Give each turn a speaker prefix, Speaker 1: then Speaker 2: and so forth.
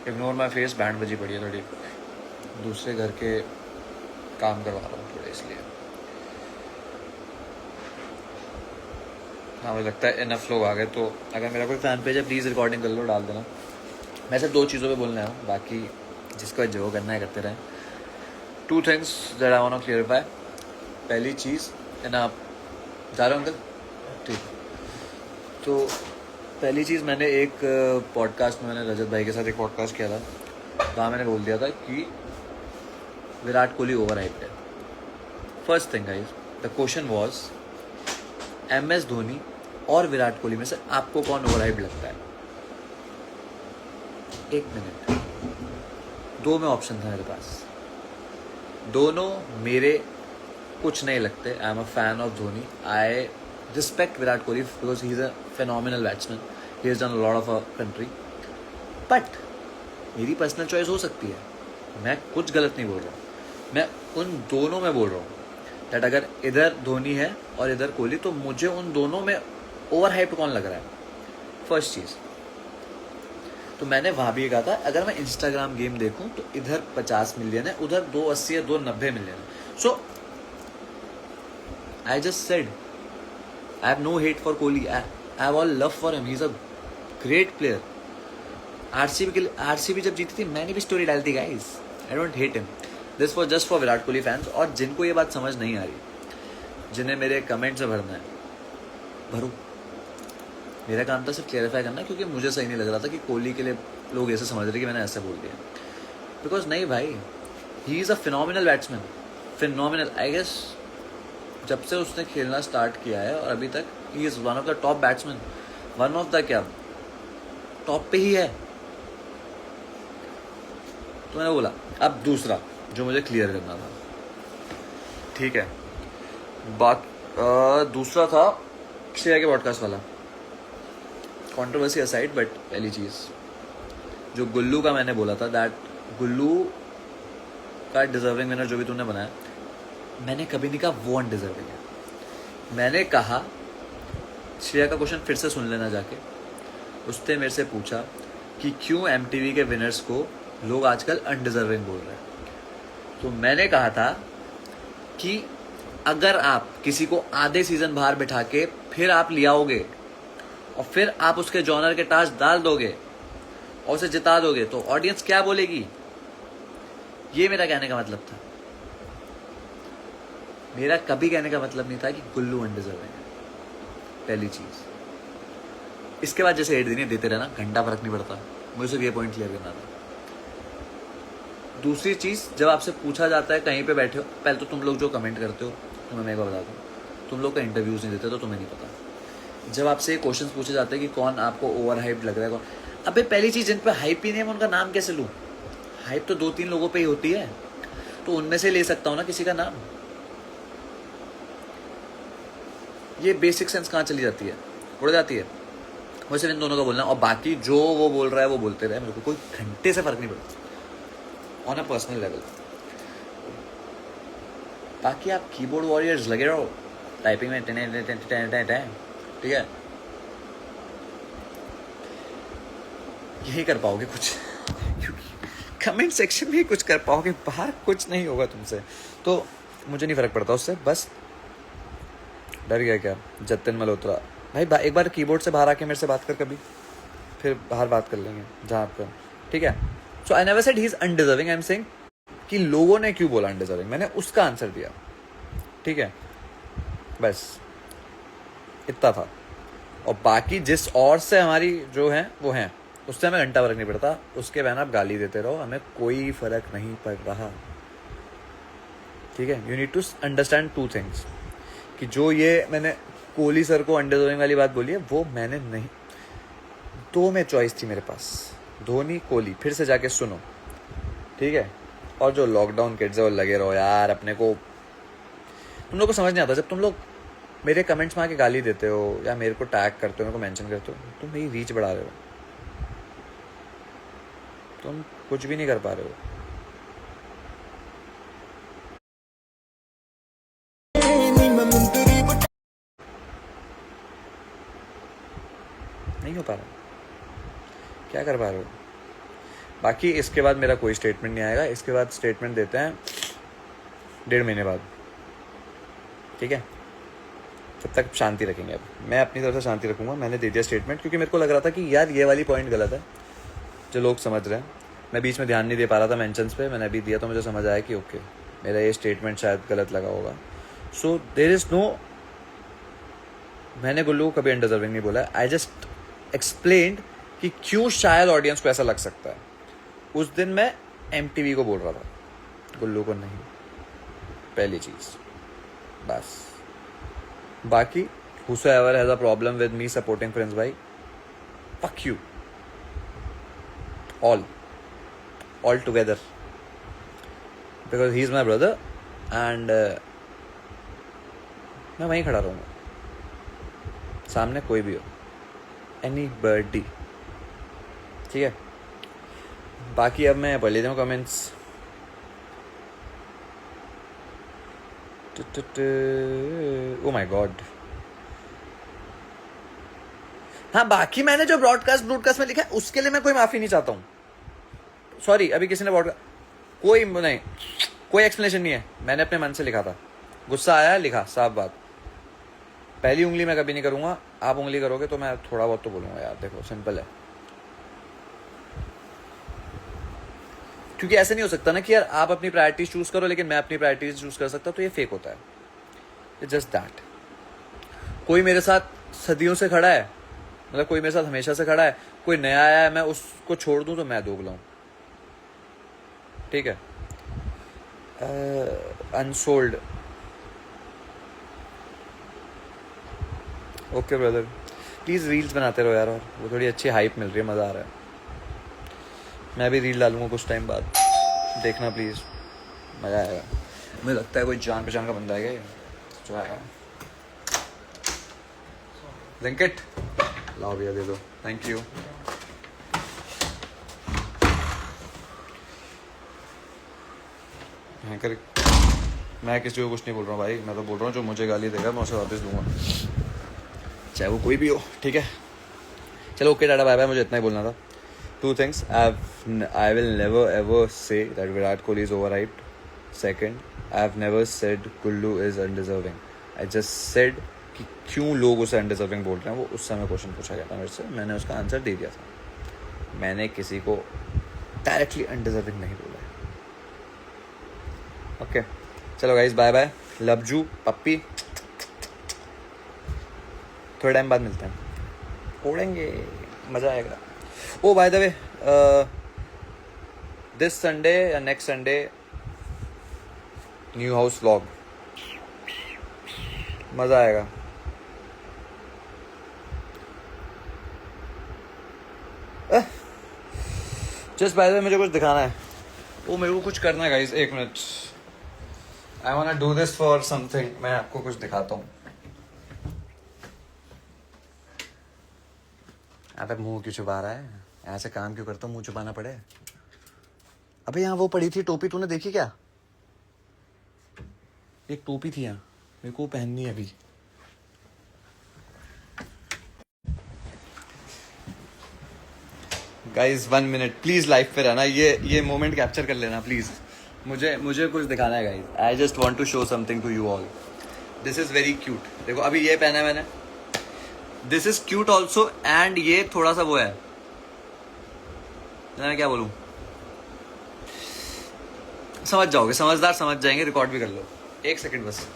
Speaker 1: Ignore my face, band बजी पड़ी है थोड़ी, दूसरे घर के काम करवा रहा हूँ थोड़े इसलिए। हाँ मुझे लगता है इनफ लोग आ गए, तो अगर मेरा कोई फैन पेज है प्लीज़ रिकॉर्डिंग कर लो, डाल देना। मैं सिर्फ 2 चीज़ों पे बोलने आया हूँ, बाकी जिसको जो करना है करते रहें। 2 things that I want to clarify. पहली चीज़ है ना, आप जा रहे हो अंकल? ठीक। तो पहली चीज़, मैंने एक पॉडकास्ट में, मैंने रजत भाई के साथ एक पॉडकास्ट किया था, वहाँ मैंने बोल दिया था कि विराट कोहली ओवर हाइप्ड है। First thing guys, the question was MS Dhoni और विराट कोहली में से आपको कौन ओवर हाइप्ड लगता है? 1 मिनट, 2 में ऑप्शन था मेरे पास, दोनों मेरे कुछ नहीं लगते। I am a fan of Dhoni, I respect Virat Kohli because he is a phenomenal batsman, he has done a lot of a country, but मेरी पर्सनल चॉइस हो सकती है, मैं कुछ गलत नहीं बोल रहा हूँ, मैं उन दोनों में बोल रहा हूँ दैट अगर इधर धोनी है और इधर कोहली, तो मुझे उन दोनों में ओवर हाइप कौन लग रहा है? फर्स्ट चीज़, तो मैंने वहाँ भी कहा था अगर मैं इंस्टाग्राम गेम देखूँ तो इधर 50 मिलियन है, उधर 280 या 290 मिलियन है। So I just said I have no hate for Kohli, I have all love for him, he is a great player. RCB जब जीती थी मैंने भी स्टोरी डाली थी guys, I don't hate him, this was just for Virat Kohli fans. और जिनको ये बात समझ नहीं आ रही, जिन्हें मेरे कमेंट से भरना है, भरो, मेरा काम था सिर्फ क्लैरिफाई करना, क्योंकि मुझे सही नहीं लग रहा था कि कोहली के लिए लोग ऐसे समझ रहे कि मैंने ऐसे बोल दिया, बिकॉज नहीं भाई, he is a phenomenal batsman, phenomenal. I guess जब से उसने खेलना स्टार्ट किया है और अभी तक he is one of the top batsman, one of the क्या, टॉप पे ही है। तो मैंने बोला। अब दूसरा जो मुझे क्लियर करना था, ठीक है, दूसरा था श्रेया के पॉडकास्ट वाला, कंट्रोवर्सी असाइड, बट पहली चीज़ जो गुल्लू का मैंने बोला था, दैट गुल्लू का डिजर्विंग विनर जो भी तूने बनाया, मैंने कभी नहीं कहा वो अनडिजर्विंग है। मैंने कहा, श्रेया का क्वेश्चन फिर से सुन लेना जाके, उसने मेरे से पूछा कि क्यों MTV के विनर्स को लोग आजकल अनडिजर्विंग बोल रहे हैं। तो मैंने कहा था कि अगर आप किसी को आधे सीजन बाहर बिठा के फिर आप ले आओगे और फिर आप उसके जॉनर के ताज डाल दोगे और उसे जिता दोगे, तो ऑडियंस क्या बोलेगी? ये मेरा कहने का मतलब था। मेरा कभी कहने का मतलब नहीं था कि गुल्लू अनडिजर्विंग है, पहली चीज। इसके बाद जैसे 8 दिन देते रहना, घंटा फर्क नहीं पड़ता, मुझे सिर्फ ये पॉइंट क्लियर करना था। दूसरी चीज़, जब आपसे पूछा जाता है कहीं पे बैठे हो, पहले तो तुम लोग जो कमेंट करते हो, तो मैं एक बार बता दूँ, तुम लोग का इंटरव्यूज़ नहीं देते तो तुम्हें नहीं पता। जब आपसे क्वेश्चन पूछे जाते हैं कि कौन आपको ओवर हाइप लग रहा है, कौन, अबे पहली चीज़ जिन पे हाइप ही नहीं है मैं उनका नाम कैसे लूँ? हाइप तो 2-3 लोगों पे ही होती है, तो उनमें से ले सकता हूँ ना किसी का नाम। ये बेसिक सेंस कहाँ चली जाती है, उड़ जाती है। मुझे सिर्फ इन दोनों का बोलना, और बाकी जो वो बोल रहा है वो बोलते रहे, मेरे को कोई घंटे से फर्क नहीं पड़ता ऑन अ पर्सनल लेवल। बाकी आप कीबोर्ड वॉरियर्स लगे रहो टाइपिंग में, ठीक है, यही कर पाओगे कुछ, कमेंट सेक्शन में ही कुछ कर पाओगे, बाहर कुछ नहीं होगा तुमसे। तो मुझे नहीं फर्क पड़ता उससे, बस डर गया क्या जतिन मल्होत्रा भाई, एक बार कीबोर्ड से बाहर आके मेरे से बात कर कभी, फिर बाहर बात कर लेंगे जहाँ पर, ठीक है। So I never said he is undeserving, I am saying कि लोगों ने क्यों बोला अनडिजर्विंग, मैंने उसका आंसर दिया, ठीक है, बस इतना था। और बाकी जिस और से हमारी जो है वो हैं, उससे हमें घंटा फर्क नहीं पड़ता, उसके बहन आप गाली देते रहो, हमें कोई फर्क नहीं पड़ रहा, ठीक है। You need to understand 2 things, कि जो ये मैंने कोहली सर को अनडिजर्विंग वाली बात बोली है वो मैंने नहीं, 2 में चॉइस थी मेरे पास, धोनी कोहली, फिर से जाके सुनो, ठीक है। और जो लॉकडाउन किड्स है वो लगे रहो यार, अपने को, तुम लोग को समझ नहीं आता, जब तुम लोग मेरे कमेंट्स में आके गाली देते हो या मेरे को टैग करते हो, मेरे को मेंशन करते हो, तुम मेरी रीच बढ़ा रहे हो, तुम कुछ भी नहीं कर पा रहे हो। नहीं हो पा रहा, क्या कर पा रहे हो? बाकी इसके बाद मेरा कोई स्टेटमेंट नहीं आएगा, इसके बाद स्टेटमेंट देते हैं 1.5 महीने बाद, ठीक है। तब तक शांति रखेंगे। अब मैं अपनी तरफ से शांति रखूँगा। मैंने दे दिया स्टेटमेंट क्योंकि मेरे को लग रहा था कि यार ये वाली पॉइंट गलत है जो लोग समझ रहे हैं। मैं बीच में ध्यान नहीं दे पा रहा था मेंशंस पे, मैंने अभी दिया तो मुझे समझ आया कि ओके मेरा ये स्टेटमेंट शायद गलत लगा होगा। सो देयर इज़ नो, मैंने गुल्लू को कभी अनडिजर्विंग नहीं बोला। आई जस्ट एक्सप्लेन्ड कि क्यों शायद ऑडियंस को ऐसा लग सकता है। उस दिन मैं MTV को बोल रहा था, गुल्लू को नहीं, पहली चीज़ बस। बाकी whosoever has a problem with me supporting Prince भाई, fuck you all together because he is my brother and मैं वहीं खड़ा रहूँगा सामने कोई भी हो, anybody, ठीक है। बाकी अब मैं पढ़ लेता हूँ कमेंट्स। ओ माय गॉड, हाँ बाकी मैंने जो ब्रॉडकास्ट में लिखा है उसके लिए मैं कोई माफी नहीं चाहता हूँ। सॉरी, अभी किसी ने कोई नहीं, कोई एक्सप्लेनेशन नहीं है, मैंने अपने मन से लिखा था, गुस्सा आया लिखा, साफ बात। पहली उंगली मैं कभी नहीं करूंगा, आप उंगली करोगे तो मैं थोड़ा बहुत तो बोलूंगा यार, देखो सिंपल है। क्योंकि ऐसे नहीं हो सकता ना कि यार आप अपनी प्रायोरिटीज चूज करो लेकिन मैं अपनी प्रायोरिटीज चूज कर सकता, तो ये फेक होता है। Just that. कोई मेरे साथ सदियों से खड़ा है, मतलब कोई मेरे साथ हमेशा से खड़ा है, कोई नया आया है, मैं उसको छोड़ दूं तो मैं दोगला हूं, ठीक है। Unsold, okay brother, please reels बनाते रहो यार, और वो थोड़ी अच्छी हाइप मिल रही है, मज़ा आ रहा है। मैं भी रील डालूंगा कुछ टाइम बाद, देखना प्लीज़, मज़ा आएगा। मुझे लगता है कोई जान पहचान का बंदा है क्या जो आएगा। ब्लैंकेट लाओ भैया, दे दो, थैंक यू। कर मैं किसी को कुछ नहीं बोल रहा हूँ भाई, मैं तो बोल रहा हूँ जो मुझे गाली देगा मैं उसे वापस दूंगा, चाहे वो कोई भी हो, ठीक है। चलो ओके, टाटा बाय बाय, मुझे इतना ही बोलना था। 2 things, I will never ever say that Virat Kohli is overhyped. Second, I have never said Kullu is undeserving. I just said कि क्यों लोग उसे undeserving बोल रहे हैं। वो उस समय क्वेश्चन पूछा गया था मेरे से, मैंने उसका आंसर दे दिया था। मैंने किसी को डायरेक्टली undeserving नहीं बोला है। ओके चलो guys, bye bye, love you puppy, थोड़े टाइम बाद मिलते हैं, उड़ेंगे, मज़ा आएगा। Oh by the way, this Sunday या next Sunday new house vlog, मज़ा आएगा। जस्ट बाय द वे मुझे कुछ दिखाना है, वो मेरे को कुछ करना है गाइस, 1 मिनट। I want to do this for something, मैं आपको कुछ दिखाता हूँ। अबे मुंह क्यों छुपा रहा है, ऐसे काम क्यों करता हूँ, मुंह छुपाना पड़े। अबे यहाँ वो पड़ी थी टोपी, तूने देखी क्या? एक टोपी थी यहाँ, मेरे को पहननी है अभी। गाइज 1 मिनट प्लीज, लाइफ पे रहना, ये मोमेंट कैप्चर कर लेना प्लीज। मुझे कुछ दिखाना है guys, I just want to show something to you all. This is very cute, देखो अभी ये पहना है मैंने, this is cute also, and ये थोड़ा सा वो है, मैं क्या बोलूं, समझ जाओगे, समझदार समझ जाएंगे, रिकॉर्ड भी कर लो, 1 सेकंड बस।